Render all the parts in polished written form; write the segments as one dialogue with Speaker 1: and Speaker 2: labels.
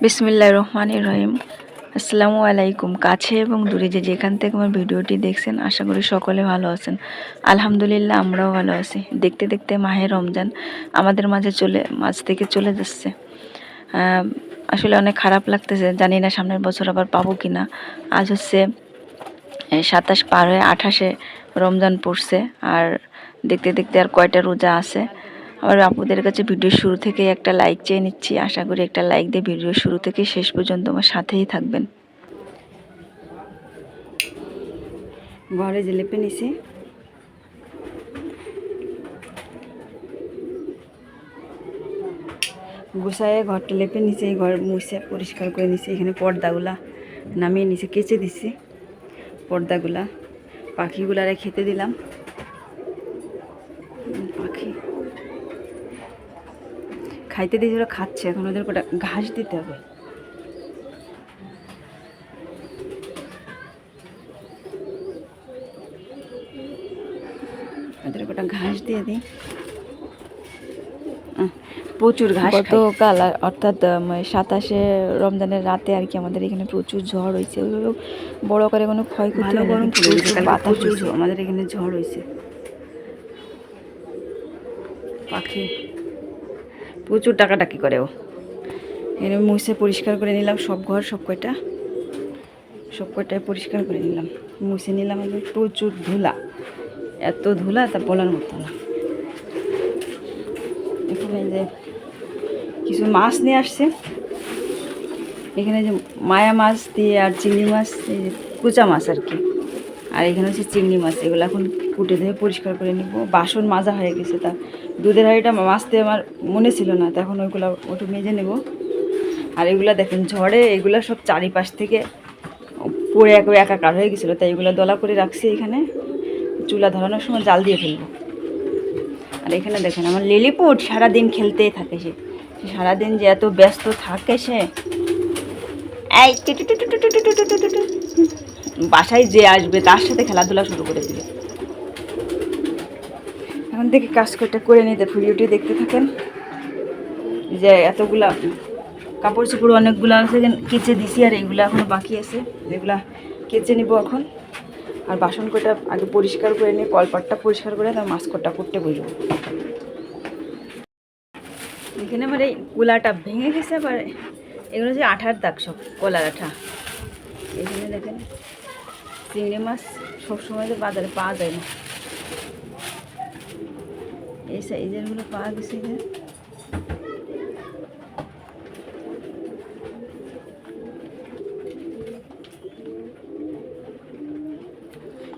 Speaker 1: বিসমিল্লাহির রহমানির রহিম। আসসালামু আলাইকুম। কাছে এবং দূরে যে যেখান থেকে আমার ভিডিওটি দেখছেন, আশা করি সকলে ভালো আছেন। আলহামদুলিল্লাহ, আমরাও ভালো আছি। দেখতে দেখতে মাহে রমজান আমাদের মাঝ থেকে চলে যাচ্ছে। আসলে অনেক খারাপ লাগতেছে, জানি না সামনের বছর আবার পাবো কিনা। আজ হচ্ছে 27 পার হয়ে 28-এ রমজান পড়ছে। আর দেখতে দেখতে আর কয়টা রোজা আছে। আমার আপুদের কাছে ভিডিও শুরু থেকে একটা লাইক চেয়ে নিচ্ছি। আশা করি একটা লাইক দিয়ে ভিডিও শুরু থেকে শেষ পর্যন্ত আমার সাথেই থাকবেন। ঘরে যে লেপে নিছি, গুছায় ঘরটা লেপে নিছি, এই ঘর মুছে পরিষ্কার করে নিছি। এখানে পর্দাগুলা নামিয়ে নিছি, কেচে দিছি পর্দাগুলা। পাখিগুলারে খেতে দিলাম। পাখি খাইতে দিয়েছে, ওরা খাচ্ছে। এখন ওদের কটা ঘাস দিতে হবে। ওদের কটা ঘাস দিয়ে দিই। প্রচুর ঘাস। গতকাল অর্থাৎ 27-এ রমজানের রাতে আর কি আমাদের এখানে প্রচুর ঝড় হয়েছে। ওইভাবে বড় করে কোনো ক্ষয়ক্ষতি হয়নি, প্রচুর আমাদের এখানে ঝড় হয়েছে। পাখি প্রচুর ডাকাডাকি করে। ও এনে মুছে পরিষ্কার করে নিলাম সব ঘর, সব কয়টায় পরিষ্কার করে নিলাম, মুছে নিলাম। প্রচুর ধুলা, এত ধুলা তা বলার মতো না। এখানে যে কিছু মাছ নিয়ে আসছে, এখানে যে মায়া মাছ দিয়ে আর চিংড়ি মাছ, এই যে কুচা মাছ আর কি। আর এখানে হচ্ছে চিংড়ি মাছ। এগুলো এখন কুটে ধুয়ে পরিষ্কার করে নিব। বাসন মাজা হয়ে গেছে, তা দুধের হাঁড়িটা মাজতে আমার মনে ছিল না, তা এখন ওইগুলো ওটু মেজে নেব। আর এগুলো দেখেন ঝড়ে এগুলো সব চারিপাশ থেকে পড়ে একাকার হয়ে গেছিলো, তাই এগুলো দলা করে রাখছি। এখানে চুলা ধরানোর সময় জাল দিয়ে ফেলবো। আর এখানে দেখেন আমার লিলিপুট সারাদিন খেলতেই থাকে। সে সারাদিন যে এত ব্যস্ত থাকে, সে এই বাসায় যে আসবে তার সাথে খেলাধুলা শুরু করে দিবে। এখন দেখি কাজ করে নিতে, ভিডিওটি দেখতে থাকেন। যে এতগুলা কাপড় চোপড় অনেকগুলো আছে, কেচে দিছি। আর এইগুলো এখনো বাকি আছে, এগুলা কেচে নিব এখন। আর বাসন কটা আগে পরিষ্কার করে নিয়ে, কলপাটটা পরিষ্কার করে তার মাছ কটা করতে বসবো। এখানে আবার এই কুলাটা ভেঙে গেছে। আবার এগুলো হচ্ছে আঠার দাগ, সব কলার আঠা। এখানে দেখেন চিংড়ি মাছ সবসময় তো বাজারে পাওয়া যায় না, এই সাইজেরগুলো পাওয়া গেছে।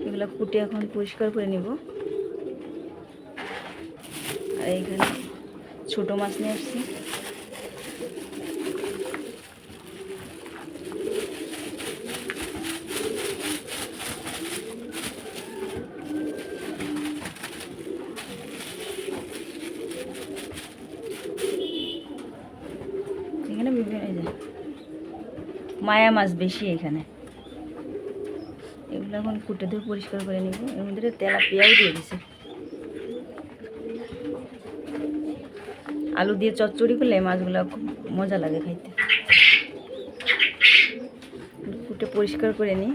Speaker 1: এগুলো কুটে এখন পরিষ্কার করে নিব। আর এইখানে ছোটো মাছ নিয়ে আসছি। এখানে বিভিন্ন মায়া মাছ বেশি এখানে। এগুলো এখন কুটে ধুয়ে পরিষ্কার করে নিব। এর মধ্যে তেলাপিয়াও দিয়ে দিছে। আলু দিয়ে চচ্চড়ি করলে মাছগুলো খুব মজা লাগে খাইতে। কুটে পরিষ্কার করে নিই,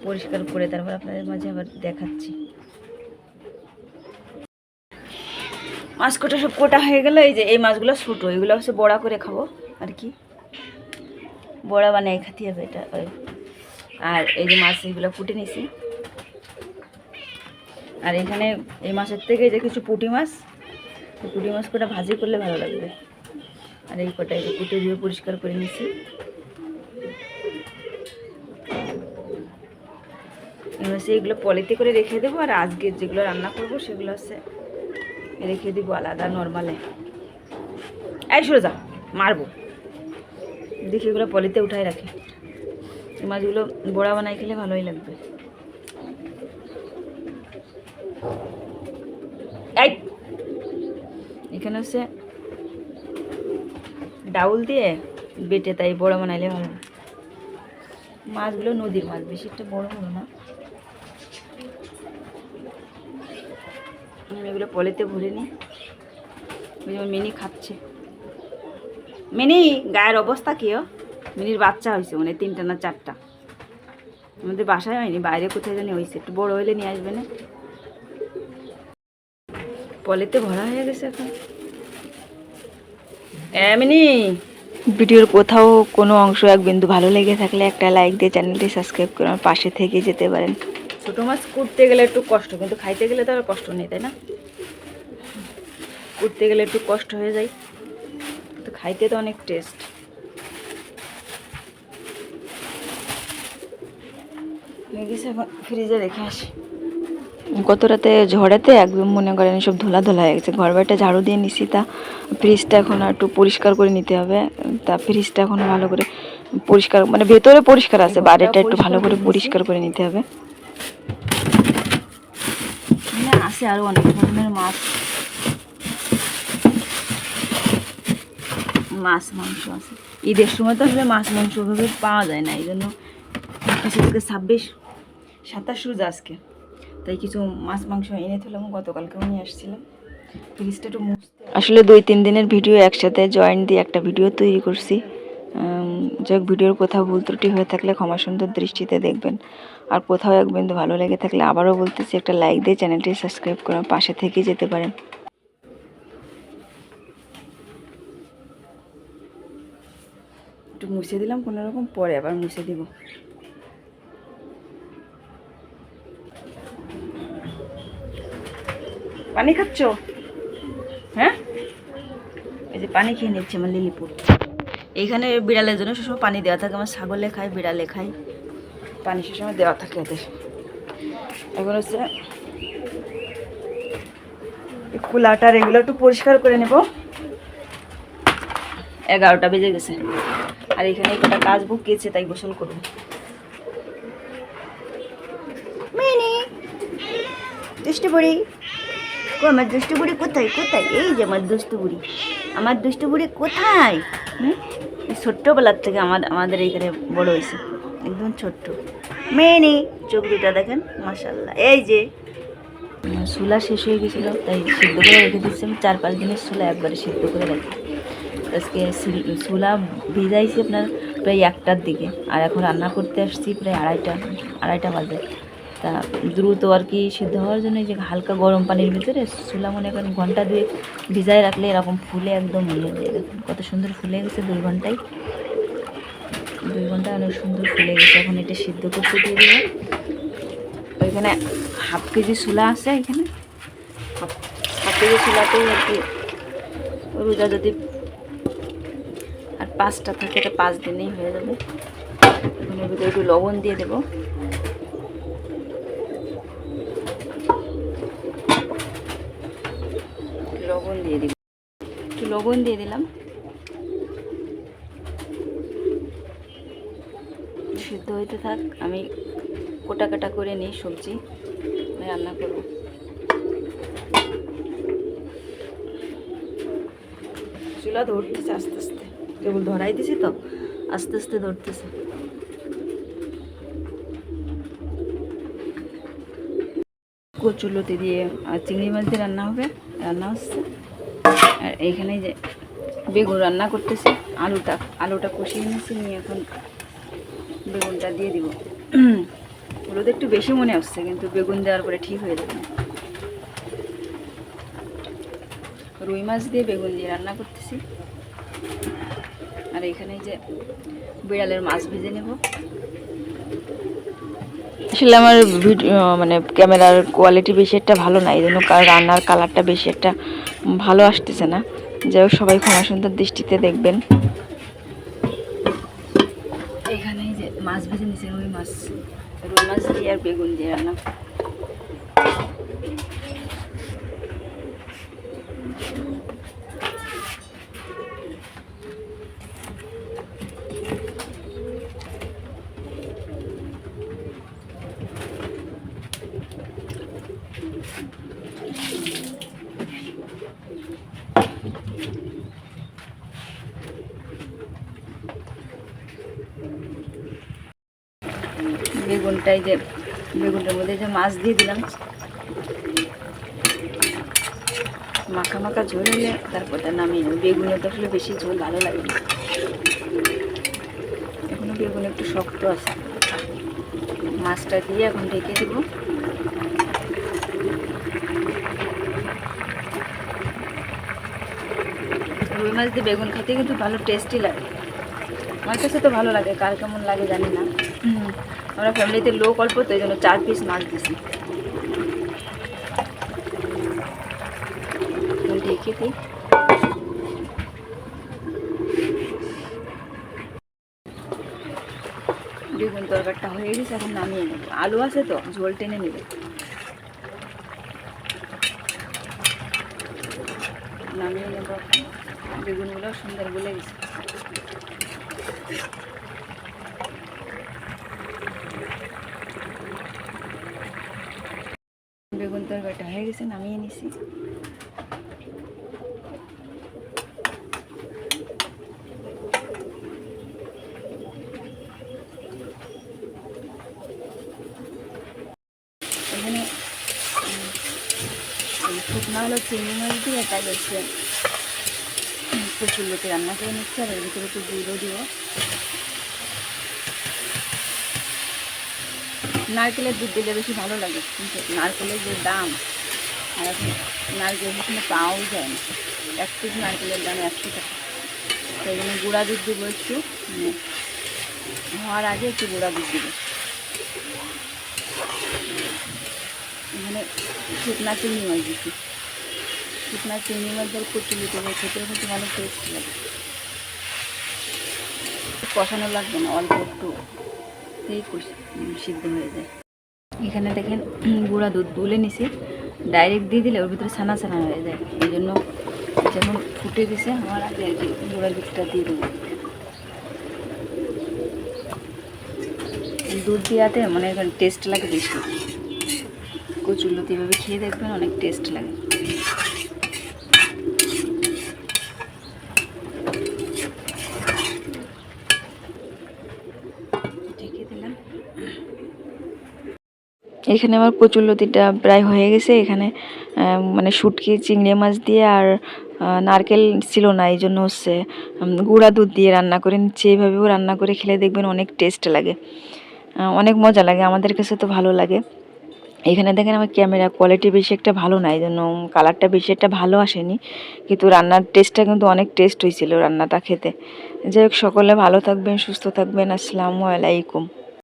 Speaker 1: পরিষ্কার করে তারপর আপনাদের মাঝে আবার দেখাচ্ছি। মাছ কোটা সব কোটা হয়ে গেল। এই যে এই মাছগুলো ছোটো, এগুলো হচ্ছে বড়া করে খাবো আর কি, বড়া বানিয়ে খাতে হবে এটা। আর এই যে মাছ এগুলো কুটে নিছি। আর এখানে এই মাছের থেকে যে কিছু পুঁটি মাছ কটা ভাজি করলে ভালো লাগবে। আর এই কটা এই কুটে ধুয়ে পরিষ্কার করে নিছি। এগুলো পলিতে করে রেখে দেবো। আর আজকে যেগুলো রান্না করব সেগুলো হচ্ছে রেখে দেবো আলাদা নর্মালে। এই সোজা মারবো, দেখি এগুলো পলিতে উঠাই রাখি। এই মাছগুলো বড়া বানাই খেলে ভালোই লাগবে। এই এখানে হচ্ছে ডাউল দিয়ে বেটে তাই বড়া বানাইলে ভালো। মাছগুলো নদীর মাছ, বেশি একটা বড় বড় না। এগুলো পলিতে ভরে নিই। ওই যেমন মিনি খাচ্ছে। মিনি গায়ের অবস্থা কি? মিনির বাচ্চা হয়েছে মানে 3টা না 4টা। আমাদের বাসায় হয়নি, বাইরে কোথায় জানি হয়েছে। একটু বড় হইলে নিয়ে আসবে না? পলেতে ভরা হয়ে গেছে এখন। মিনি, ভিডিওর কোথাও কোনো অংশ এক বিন্দু ভালো লেগে থাকলে একটা লাইক দিয়ে চ্যানেলটি সাবস্ক্রাইব করে আমার পাশে থেকে যেতে পারেন। ছোটো মাছ কুটতে গেলে একটু কষ্ট, কিন্তু খাইতে গেলে তো আর কষ্ট নেই, তাই না? কুটতে গেলে একটু কষ্ট হয়ে যায়, তো খাইতে তো অনেক টেস্ট। এখন ফ্রিজে রেখে আসি। গত রাতে ঝড়েতে একদম মনে করেন সব ধুলা ধুলা হয়ে গেছে। ঘর বাড়িটা ঝাড়ু দিয়ে নিছি, তা ফ্রিজটা এখন একটু পরিষ্কার করে নিতে হবে। তা ফ্রিজটা এখন ভালো করে পরিষ্কার, মানে ভেতরে পরিষ্কার আছে, বাইরেটা একটু ভালো করে পরিষ্কার করে নিতে হবে। আছে আরো অনেক ধরনের মাছ, মাংস আছে। ঈদের সময় তো আসলে মাছ মাংস ওভাবে পাওয়া যায় না, এই জন্য কিছু 26-27 রোজ আজকে, তাই কিছু মাছ মাংস এনে তুললাম। গতকালকেও নিয়ে আসছিলাম। ফ্রিজটা একটু আসলে 2-3 দিনের ভিডিও একসাথে জয়েন্ট দিয়ে একটা ভিডিও তৈরি করছি। যাক, ভিডিওর কোথাও ভুল ত্রুটি হয়ে থাকলে ক্ষমা সুন্দর দৃষ্টিতে দেখবেন। আর কোথাও এক বিন্দু ভালো লেগে থাকলে আবারও বলতেছি, একটা লাইক দিয়ে চ্যানেলটি সাবস্ক্রাইব করে পাশে থেকে যেতে পারেন। একটু মুছে দিলাম কোনো রকম, পরে আবার মুছে দিব। পানি খাচ্ছ? হ্যাঁ, এই যে পানি খেয়ে নিচ্ছে আমার লিলিপুর। এইখানে বিড়ালের জন্য সবসময় পানি দেওয়া থাকে। আমার ছাগলে খায়, বিড়ালে খায়, পানি সবসময় দেওয়া থাকে ওদের। এখন হচ্ছে কুলাটার এগুলো একটু পরিষ্কার করে নেব। 11টা বেজে গেছে, আর এখানে কটা কাজ বুকিয়েছে, তাই গোসল করবো। দুষ্টু বুড়ি, আমার দুষ্টু বুড়ি কোথায়? এই যে আমার দুষ্টু বুড়ি, আমার দুষ্টু বুড়ি কোথায়? ছোট্টবেলার থেকে আমাদের এইখানে বড় হয়েছে, একদম ছোট্ট। মেয়ে চোখ দুটা দেখেন, মাশাল্লাহ। এই যে চুলা শেষ হয়ে গেছিলো, তাই সিদ্ধ করে রেখে দিচ্ছি। আমি 4-5 দিনের চুলা একবারে সিদ্ধ করে রাখি। আজকে চুলা ভিজাইছি আপনার প্রায় 1টার দিকে, আর এখন রান্না করতে আসছি প্রায় আড়াইটা বাজে। তা দ্রুত আর কি সিদ্ধ হওয়ার জন্য যে হালকা গরম পানির ভিতরে চুলা মনে করেন ঘন্টা 2 ভিজায় রাখলে এরকম ফুলে একদম মিলে যায়। দেখুন কত সুন্দর ফুলে গেছে। 2 ঘন্টায় অনেক সুন্দর ফুলে গেছে। এখন এটা সিদ্ধ করতে দিয়ে দেবো। ওইখানে হাফ কেজি চুলা আছে, এখানে হাফ কেজি চুলাতেই আর কি রোজা যদি আর 5টা থাকে, এটা 5 দিনেই হয়ে যাবে। এখন এর ভিতরে একটু লবণ দিয়ে দেবো। লবণ দিয়ে দিলাম। সিদ্ধ হইতে থাক, আমি কোটা করে নিই সবজি, রান্না করব। চুলা ধরতেছে আস্তে আস্তে, কেবল ধরাই দিছি তো, আস্তে আস্তে ধরতেছে। কচুলতি দিয়ে আর চিংড়ি মাছ দিয়ে রান্না হচ্ছে। আর এইখানে যে বেগুন রান্না করতেছি, আলুটা কষিয়ে নিয়েছি, নিয়ে এখন বেগুনটা দিয়ে দিব। হলুদ একটু বেশি মনে হচ্ছে, কিন্তু বেগুন দেওয়ার পরে ঠিক হয়ে যাবে। রুই মাছ দিয়ে বেগুন দিয়ে রান্না করতেছি। আর এখানে যে বিড়ালের মাছ ভেজে নেব। আসলে আমার ভিডিও মানে ক্যামেরার কোয়ালিটি বেশি একটা ভালো না, এই জন্য রান্নার কালারটা বেশি একটা ভালো আসতেছে না। যাই হোক, সবাই ক্ষমা সুন্দর দৃষ্টিতে দেখবেন। এখানে যে মাছ ভেজে নিয়েছে, রুই মাছ দিয়ে আর বেগুন দিয়ে রান্না। বেগুনটার মধ্যে যে মাছ দিয়ে দিলাম, মাখা মাখা ঝোল হলে তারপরটা নামিয়ে নেব। বেগুনে তো আসলে বেশি ঝোল ভালো লাগে না, এখনো বেগুন একটু শক্ত আছে। মাছটা দিয়ে এখন ঢেকে দেবো। রুই মাছ দিয়ে বেগুন খেতে কিন্তু ভালো টেস্টি লাগে, আমার কাছে তো ভালো লাগে, কার কেমন লাগে জানি না। আমরা ফ্যামিলিতে লোক অল্প তো এই জন্য 4 পিস মাছ দিছি। ঢেকে দিই। বেগুন তরকারিটা হয়ে গেছে, এখন নামিয়ে নেব। আলু আছে তো ঝোল টেনে নেবে, নামিয়ে নেব। বেগুনগুলো সুন্দর গলে গেছে। বেগুন তরকারিটা হয়ে গেছে, নামিয়ে নিছি। এখানে শুকনো হলো চিংড়ি মাছ দিয়ে এটা গেছে কচুরলতি রান্না করে নিচ্ছি। আর এর ভিতরে একটু গুঁড়ো দিব। নারকেলের দুধ দিলে বেশি ভালো লাগে, কিন্তু নারকেলের যে দাম, আর এখন নারকেল এখানে পাওয়াও যায় না। 1 পিস নারকেলের দাম 100 টাকা। সেই জন্য গুঁড়া দুধ দিব একটু, মানে হওয়ার আগে একটু গুঁড়া দুধ দিব। এখানে শুকনা চিংড়ি মাছ দিচ্ছি। শুকনা চিংড়ি মাছ দিয়ে কচুরলতি দিয়ে খেতে কিন্তু ভালো টেস্ট লাগে। কষানো লাগবে না, অল্প একটু সিদ্ধ হয়ে যায়। এখানে দেখেন গুঁড়া দুধ গুলে নিছি, ডাইরেক্ট দিয়ে দিলে ওর ভিতরে ছানা ছানা হয়ে যায়। এই জন্য যখন ফুটে দিছে আমার আগে আর কি গুঁড়া দুধটা দিয়ে দেবো। দুধ দেওয়াতে মানে টেস্ট লাগে বেশি। কচুরলতি এভাবে খেয়ে দেখবেন, অনেক টেস্ট লাগে। ঢেকে দিলাম। এখানে আমার কচুরলতিটা প্রায় হয়ে গেছে। এখানে মানে শুটকি চিংড়ি মাছ দিয়ে আর নারকেল ছিল না, এই জন্য হচ্ছে গুঁড়া দুধ দিয়ে রান্না করে নিচ্ছি। এইভাবেও রান্না করে খেলে দেখবেন অনেক টেস্ট লাগে, অনেক মজা লাগে, আমাদের কাছে তো ভালো লাগে। এখানে দেখেন আমার ক্যামেরা কোয়ালিটি বেশি একটা ভালো না, এই জন্য কালারটা বেশি একটা ভালো আসেনি, কিন্তু রান্নার টেস্টটা কিন্তু অনেক টেস্ট হয়েছিল রান্নাটা খেতে। যাই হোক, সকলে ভালো থাকবেন, সুস্থ থাকবেন। আসসালামু আলাইকুম।